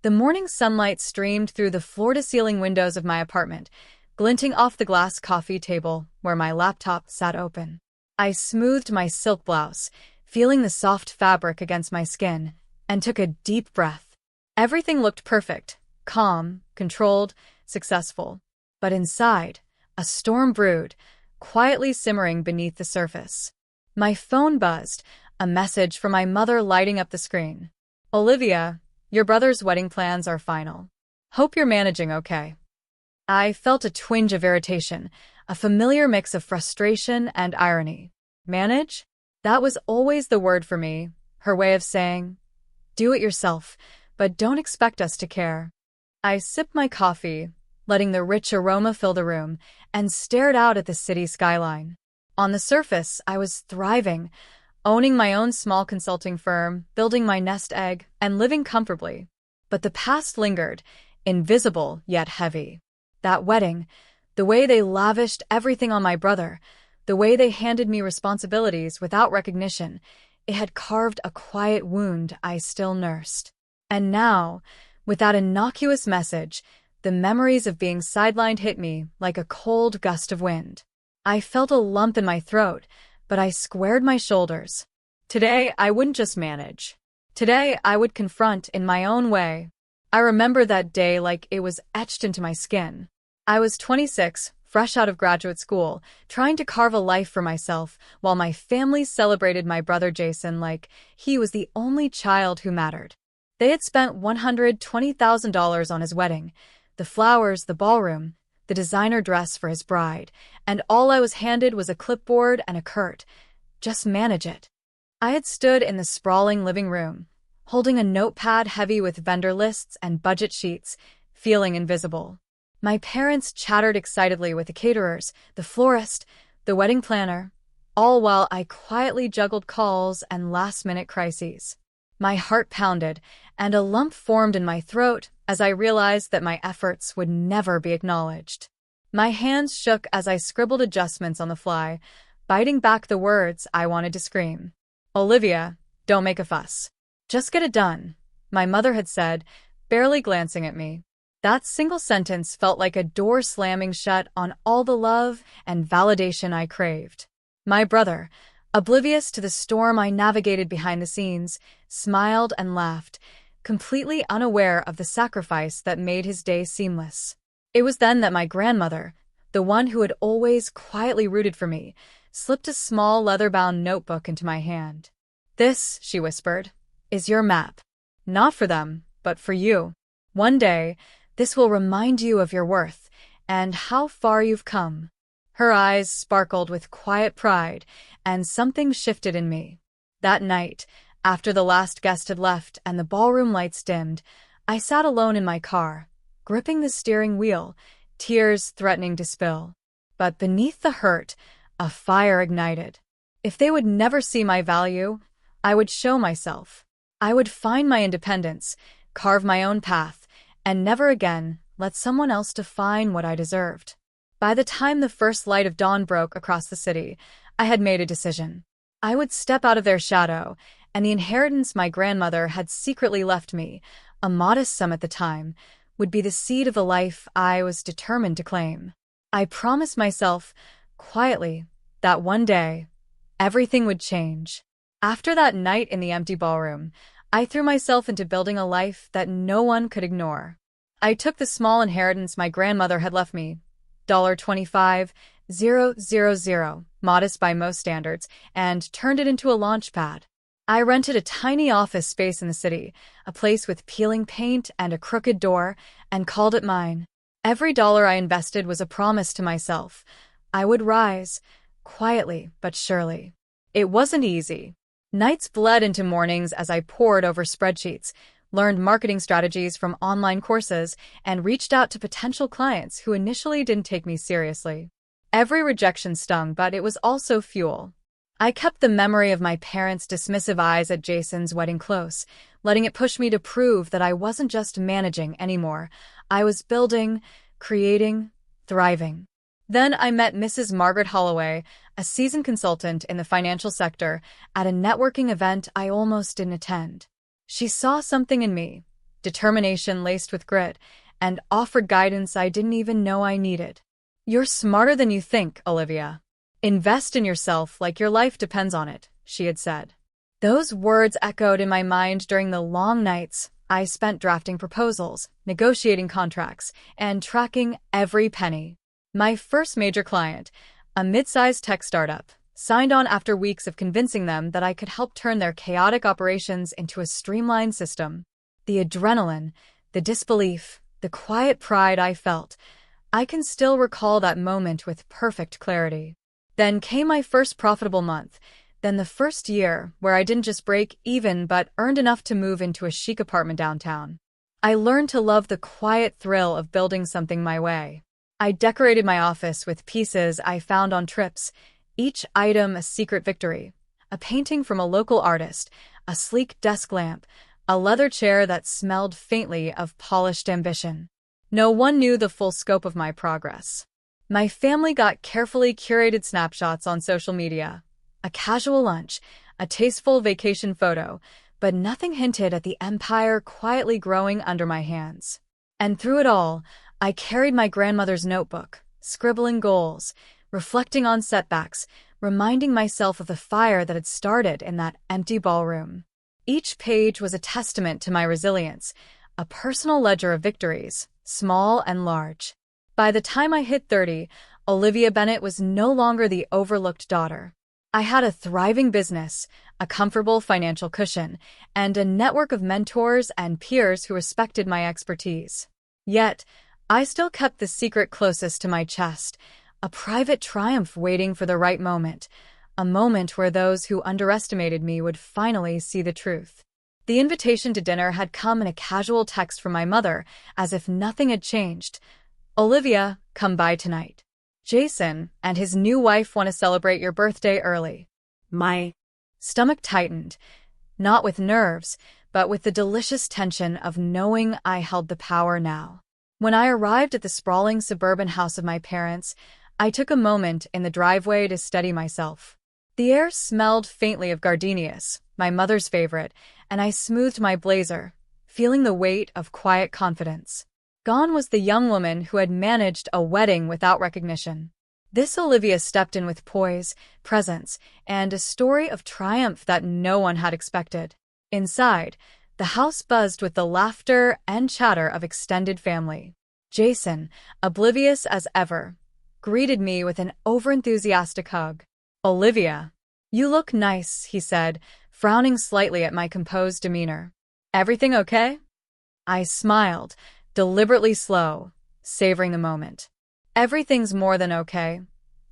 The morning sunlight streamed through the floor-to-ceiling windows of my apartment, glinting off the glass coffee table where my laptop sat open. I smoothed my silk blouse, feeling the soft fabric against my skin, and took a deep breath. Everything looked perfect, calm, controlled, successful. But inside, a storm brewed, quietly simmering beneath the surface. My phone buzzed, a message from my mother lighting up the screen. "Olivia, your brother's wedding plans are final. Hope you're managing okay." I felt a twinge of irritation, a familiar mix of frustration and irony. Manage? That was always the word for me, her way of saying, do it yourself, but don't expect us to care. I sipped my coffee, letting the rich aroma fill the room, and stared out at the city skyline. On the surface, I was thriving, owning my own small consulting firm, building my nest egg, and living comfortably. But the past lingered, invisible yet heavy. That wedding, the way they lavished everything on my brother, the way they handed me responsibilities without recognition, it had carved a quiet wound I still nursed. And now, with that innocuous message, the memories of being sidelined hit me like a cold gust of wind. I felt a lump in my throat, but I squared my shoulders. Today, I wouldn't just manage. Today, I would confront in my own way. I remember that day like it was etched into my skin. I was 26, fresh out of graduate school, trying to carve a life for myself, while my family celebrated my brother Jason like he was the only child who mattered. They had spent $120,000 on his wedding, the flowers, the ballroom, the designer dress for his bride, and all I was handed was a clipboard and a curt, "Just manage it." I had stood in the sprawling living room, holding a notepad heavy with vendor lists and budget sheets, feeling invisible. My parents chattered excitedly with the caterers, the florist, the wedding planner, all while I quietly juggled calls and last-minute crises. My heart pounded, and a lump formed in my throat as I realized that my efforts would never be acknowledged. My hands shook as I scribbled adjustments on the fly, biting back the words I wanted to scream. "Olivia, don't make a fuss. Just get it done," my mother had said, barely glancing at me. That single sentence felt like a door slamming shut on all the love and validation I craved. My brother, oblivious to the storm I navigated behind the scenes, smiled and laughed, completely unaware of the sacrifice that made his day seamless. It was then that my grandmother, the one who had always quietly rooted for me, slipped a small leather-bound notebook into my hand. "This," she whispered, "is your map. Not for them, but for you. One day, this will remind you of your worth and how far you've come." Her eyes sparkled with quiet pride, and something shifted in me. That night, after the last guest had left and the ballroom lights dimmed, I sat alone in my car, gripping the steering wheel, tears threatening to spill. But beneath the hurt, a fire ignited. If they would never see my value, I would show myself. I would find my independence, carve my own path, and never again let someone else define what I deserved. By the time the first light of dawn broke across the city, I had made a decision. I would step out of their shadow, and the inheritance my grandmother had secretly left me, a modest sum at the time, would be the seed of the life I was determined to claim. I promised myself, quietly, that one day, everything would change. After that night in the empty ballroom, I threw myself into building a life that no one could ignore. I took the small inheritance my grandmother had left me, $25,000, modest by most standards, and turned it into a launch pad. I rented a tiny office space in the city, a place with peeling paint and a crooked door, and called it mine. Every dollar I invested was a promise to myself. I would rise, quietly but surely. It wasn't easy. Nights bled into mornings as I pored over spreadsheets, learned marketing strategies from online courses, and reached out to potential clients who initially didn't take me seriously. Every rejection stung, but it was also fuel. I kept the memory of my parents' dismissive eyes at Jason's wedding close, letting it push me to prove that I wasn't just managing anymore. I was building, creating, thriving. Then I met Mrs. Margaret Holloway, a seasoned consultant in the financial sector, at a networking event I almost didn't attend. She saw something in me, determination laced with grit, and offered guidance I didn't even know I needed. "You're smarter than you think, Olivia. Invest in yourself like your life depends on it," she had said. Those words echoed in my mind during the long nights I spent drafting proposals, negotiating contracts, and tracking every penny. My first major client, a mid-sized tech startup, signed on after weeks of convincing them that I could help turn their chaotic operations into a streamlined system. The adrenaline, the disbelief, the quiet pride I felt, I can still recall that moment with perfect clarity. Then came my first profitable month, then the first year where I didn't just break even but earned enough to move into a chic apartment downtown. I learned to love the quiet thrill of building something my way. I decorated my office with pieces I found on trips, each item a secret victory. A painting from a local artist, a sleek desk lamp, a leather chair that smelled faintly of polished ambition. No one knew the full scope of my progress. My family got carefully curated snapshots on social media. A casual lunch, a tasteful vacation photo, but nothing hinted at the empire quietly growing under my hands. And through it all, I carried my grandmother's notebook, scribbling goals, reflecting on setbacks, reminding myself of the fire that had started in that empty ballroom. Each page was a testament to my resilience, a personal ledger of victories, small and large. By the time I hit 30, Olivia Bennett was no longer the overlooked daughter. I had a thriving business, a comfortable financial cushion, and a network of mentors and peers who respected my expertise. Yet, I still kept the secret closest to my chest, a private triumph waiting for the right moment, a moment where those who underestimated me would finally see the truth. The invitation to dinner had come in a casual text from my mother, as if nothing had changed. "Olivia, come by tonight. Jason and his new wife want to celebrate your birthday early." My stomach tightened, not with nerves, but with the delicious tension of knowing I held the power now. When I arrived at the sprawling suburban house of my parents, I took a moment in the driveway to steady myself. The air smelled faintly of gardenias, my mother's favorite, and I smoothed my blazer, feeling the weight of quiet confidence. Gone was the young woman who had managed a wedding without recognition. This Olivia stepped in with poise, presence, and a story of triumph that no one had expected. Inside, the house buzzed with the laughter and chatter of extended family. Jason, oblivious as ever, greeted me with an overenthusiastic hug. "Olivia, you look nice," he said, frowning slightly at my composed demeanor. "Everything okay?" I smiled, deliberately slow, savoring the moment. "Everything's more than okay,"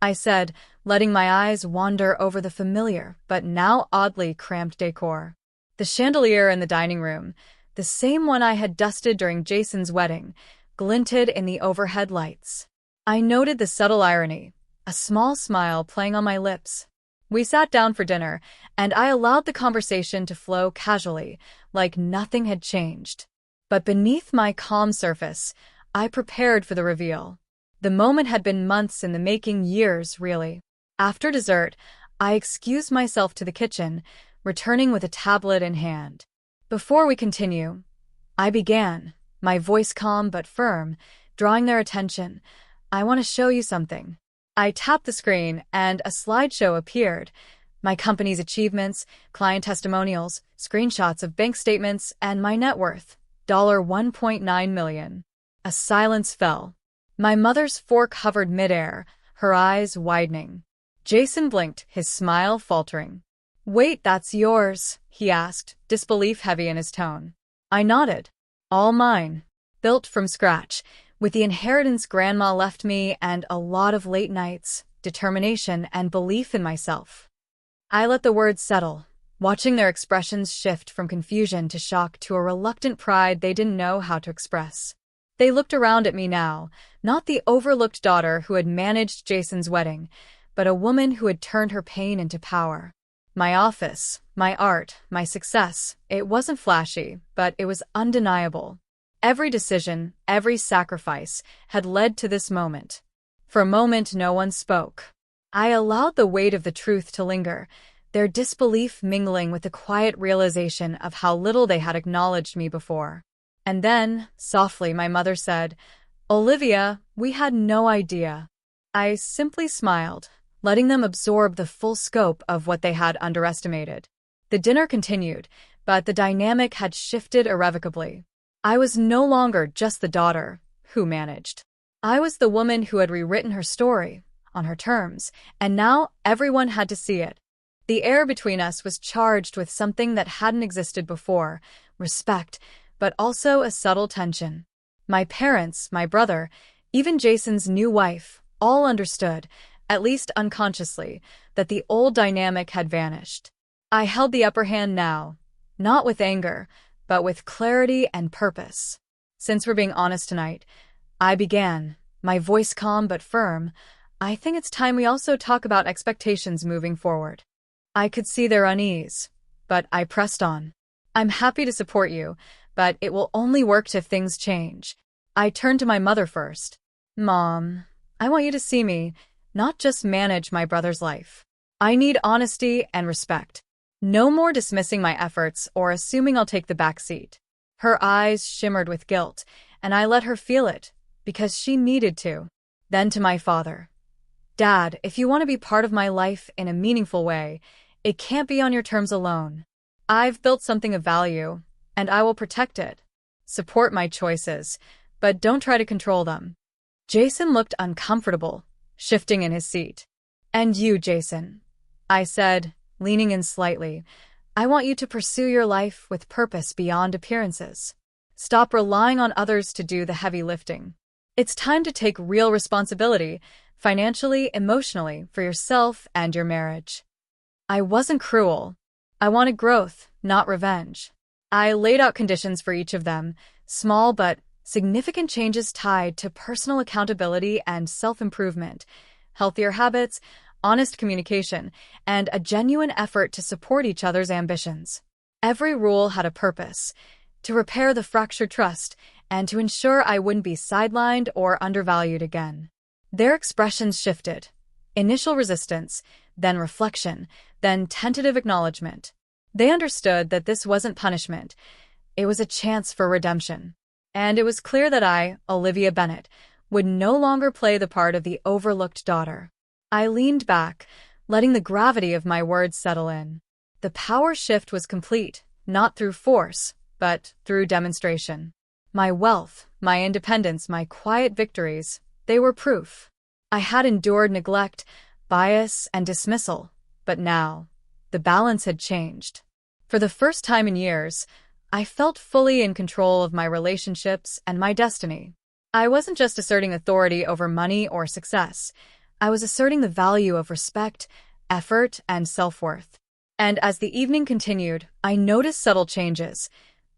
I said, letting my eyes wander over the familiar but now oddly cramped decor. The chandelier in the dining room, the same one I had dusted during Jason's wedding, glinted in the overhead lights. I noted the subtle irony, a small smile playing on my lips. We sat down for dinner, and I allowed the conversation to flow casually, like nothing had changed. But beneath my calm surface, I prepared for the reveal. The moment had been months in the making, years, really. After dessert, I excused myself to the kitchen, returning with a tablet in hand. "Before we continue," I began, my voice calm but firm, drawing their attention, "I want to show you something." I tapped the screen, and a slideshow appeared. My company's achievements, client testimonials, screenshots of bank statements, and my net worth, $1.9 million. A silence fell. My mother's fork hovered midair, her eyes widening. Jason blinked, his smile faltering. "Wait, that's yours?" he asked, disbelief heavy in his tone. I nodded. "All mine. Built from scratch, with the inheritance Grandma left me and a lot of late nights, determination, and belief in myself." I let the words settle, watching their expressions shift from confusion to shock to a reluctant pride they didn't know how to express. They looked around at me now, not the overlooked daughter who had managed Jason's wedding, but a woman who had turned her pain into power. My office, my art, my success, it wasn't flashy, but it was undeniable. Every decision, every sacrifice, had led to this moment. For a moment, no one spoke. I allowed the weight of the truth to linger, their disbelief mingling with the quiet realization of how little they had acknowledged me before. And then, softly, my mother said, "Olivia, we had no idea." I simply smiled, letting them absorb the full scope of what they had underestimated. The dinner continued, but the dynamic had shifted irrevocably. I was no longer just the daughter who managed. I was the woman who had rewritten her story, on her terms, and now everyone had to see it. The air between us was charged with something that hadn't existed before, respect, but also a subtle tension. My parents, my brother, even Jason's new wife, all understood, at least unconsciously, that the old dynamic had vanished. I held the upper hand now, not with anger, but with clarity and purpose. "Since we're being honest tonight," I began, my voice calm but firm, "I think it's time we also talk about expectations moving forward." I could see their unease, but I pressed on. "I'm happy to support you, but it will only work if things change." I turned to my mother first. "Mom, I want you to see me, not just manage my brother's life. I need honesty and respect. No more dismissing my efforts or assuming I'll take the back seat." Her eyes shimmered with guilt, and I let her feel it, because she needed to. Then to my father. "Dad, if you want to be part of my life in a meaningful way, it can't be on your terms alone. I've built something of value, and I will protect it. Support my choices, but don't try to control them." Jason looked uncomfortable, shifting in his seat. "And you, Jason," I said, leaning in slightly, "I want you to pursue your life with purpose beyond appearances. Stop relying on others to do the heavy lifting. It's time to take real responsibility, financially, emotionally, for yourself and your marriage." I wasn't cruel. I wanted growth, not revenge. I laid out conditions for each of them, small but significant changes tied to personal accountability and self-improvement, healthier habits, honest communication, and a genuine effort to support each other's ambitions. Every rule had a purpose: to repair the fractured trust and to ensure I wouldn't be sidelined or undervalued again. Their expressions shifted. Initial resistance, then reflection, then tentative acknowledgement. They understood that this wasn't punishment. It was a chance for redemption. And it was clear that I, Olivia Bennett, would no longer play the part of the overlooked daughter. I leaned back, letting the gravity of my words settle in. The power shift was complete, not through force, but through demonstration. My wealth, my independence, my quiet victories, they were proof. I had endured neglect, bias, and dismissal, but now, the balance had changed. For the first time in years, I felt fully in control of my relationships and my destiny. I wasn't just asserting authority over money or success. I was asserting the value of respect, effort, and self-worth. And as the evening continued, I noticed subtle changes.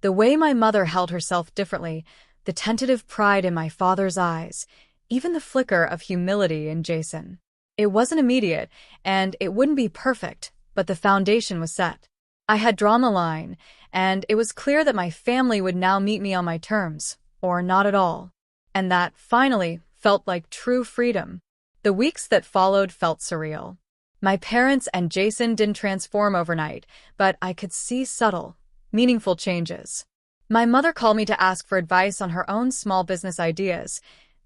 The way my mother held herself differently, the tentative pride in my father's eyes, even the flicker of humility in Jason. It wasn't immediate, and it wouldn't be perfect, but the foundation was set. I had drawn the line, and it was clear that my family would now meet me on my terms, or not at all. And that, finally, felt like true freedom. The weeks that followed felt surreal. My parents and Jason didn't transform overnight, but I could see subtle, meaningful changes. My mother called me to ask for advice on her own small business ideas,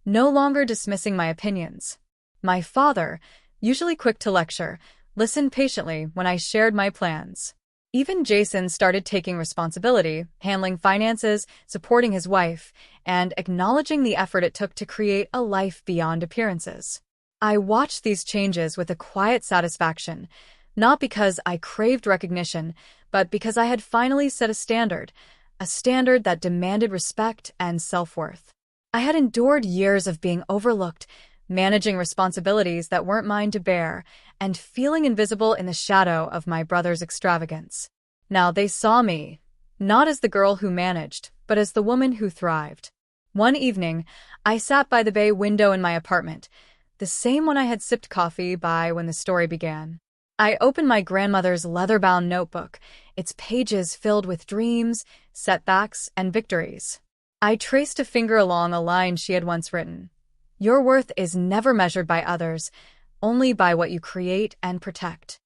no longer dismissing my opinions. My father, usually quick to lecture, listened patiently when I shared my plans. Even Jason started taking responsibility, handling finances, supporting his wife, and acknowledging the effort it took to create a life beyond appearances. I watched these changes with a quiet satisfaction, not because I craved recognition, but because I had finally set a standard that demanded respect and self-worth. I had endured years of being overlooked, managing responsibilities that weren't mine to bear, and feeling invisible in the shadow of my brother's extravagance. Now they saw me, not as the girl who managed, but as the woman who thrived. One evening, I sat by the bay window in my apartment, the same one I had sipped coffee by when the story began. I opened my grandmother's leather-bound notebook, its pages filled with dreams, setbacks, and victories. I traced a finger along a line she had once written. "Your worth is never measured by others, only by what you create and protect."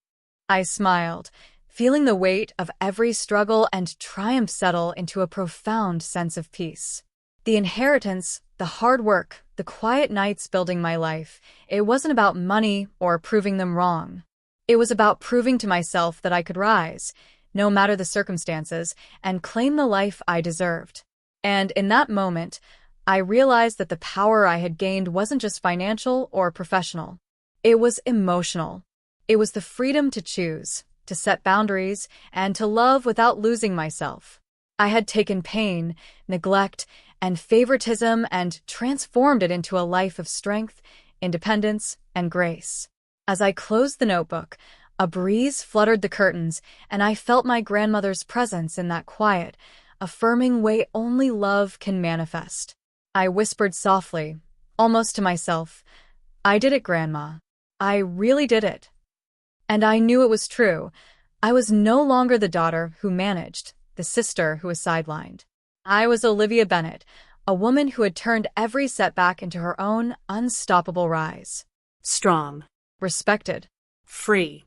I smiled, feeling the weight of every struggle and triumph settle into a profound sense of peace. The inheritance, the hard work, the quiet nights building my life, it wasn't about money or proving them wrong. It was about proving to myself that I could rise, no matter the circumstances, and claim the life I deserved. And in that moment, I realized that the power I had gained wasn't just financial or professional. It was emotional. It was the freedom to choose, to set boundaries, and to love without losing myself. I had taken pain, neglect, and favoritism and transformed it into a life of strength, independence, and grace. As I closed the notebook, a breeze fluttered the curtains, and I felt my grandmother's presence in that quiet, affirming way only love can manifest. I whispered softly, almost to myself, "I did it, Grandma. I really did it." And I knew it was true. I was no longer the daughter who managed, the sister who was sidelined. I was Olivia Bennett, a woman who had turned every setback into her own unstoppable rise. Strong. Respected. Free.